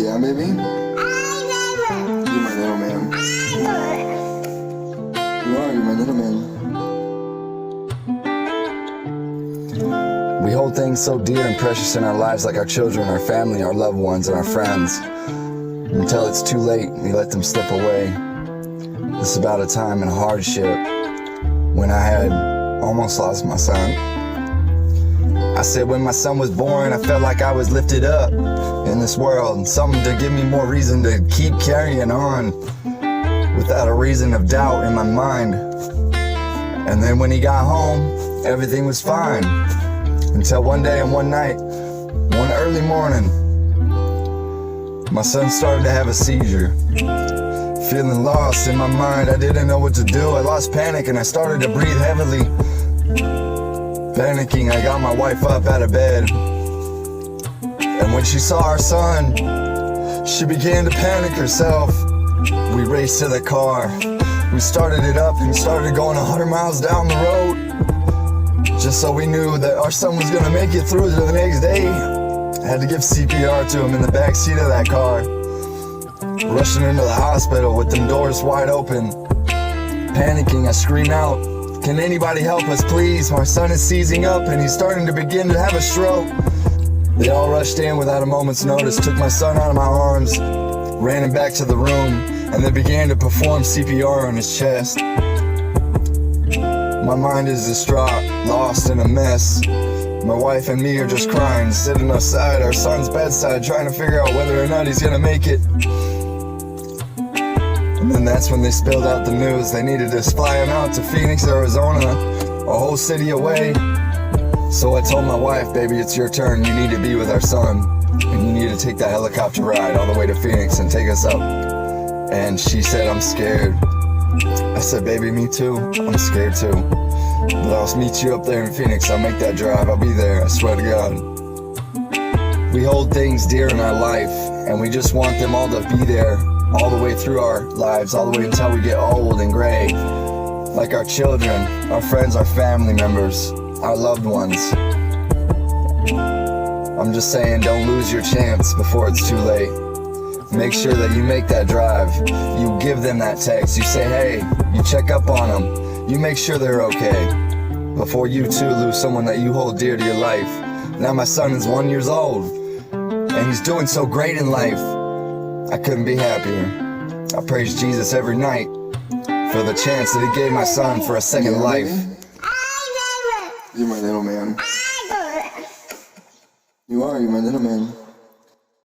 Yeah, baby? You're my little man. You're my little man. We hold things so dear and precious in our lives, like our children, our family, our loved ones, and our friends. Until it's too late, we let them slip away. This is about a time in hardship when I had almost lost my son. I said when my son was born, I felt like I was lifted up in this world, something to give me more reason to keep carrying on without a reason of doubt in my mind. And then when he got home, everything was fine. Until one day and one night, one early morning, my son started to have a seizure. Feeling lost in my mind, I didn't know what to do. I lost panic and I started to breathe heavily. Panicking, I got my wife up out of bed. And when she saw our son, she began to panic herself. We raced to the car. We started it up and started going 100 miles down the road, just so we knew that our son was gonna make it through to the next day. I had to give CPR to him in the back seat of that car. Rushing into the hospital with them doors wide open. Panicking, I scream out, "Can anybody help us, please? My son is seizing up and he's starting to begin to have a stroke." They all rushed in without a moment's notice, took my son out of my arms, ran him back to the room, and they began to perform CPR on his chest. My mind is distraught, lost in a mess. My wife and me are just crying, sitting beside our son's bedside, trying to figure out whether or not he's gonna make it. And then that's when they spilled out the news. They needed to fly him out to Phoenix, Arizona, a whole city away. So I told my wife, "Baby, it's your turn. You need to be with our son. And you need to take that helicopter ride all the way to Phoenix and take us up." And she said, "I'm scared." I said, "Baby, me too. I'm scared too. But I'll meet you up there in Phoenix. I'll make that drive. I'll be there. I swear to God." We hold things dear in our life, and we just want them all to be there all the way through our lives, all the way until we get old and gray. Like our children, our friends, our family members, our loved ones. I'm just saying, don't lose your chance before it's too late. Make sure that you make that drive. You give them that text. You say, hey, you check up on them. You make sure they're okay before you too lose someone that you hold dear to your life. Now my son is 1 year old and he's doing so great in life. I couldn't be happier. I praise Jesus every night for the chance that he gave my son for a second life. You're my little man. You're my little man.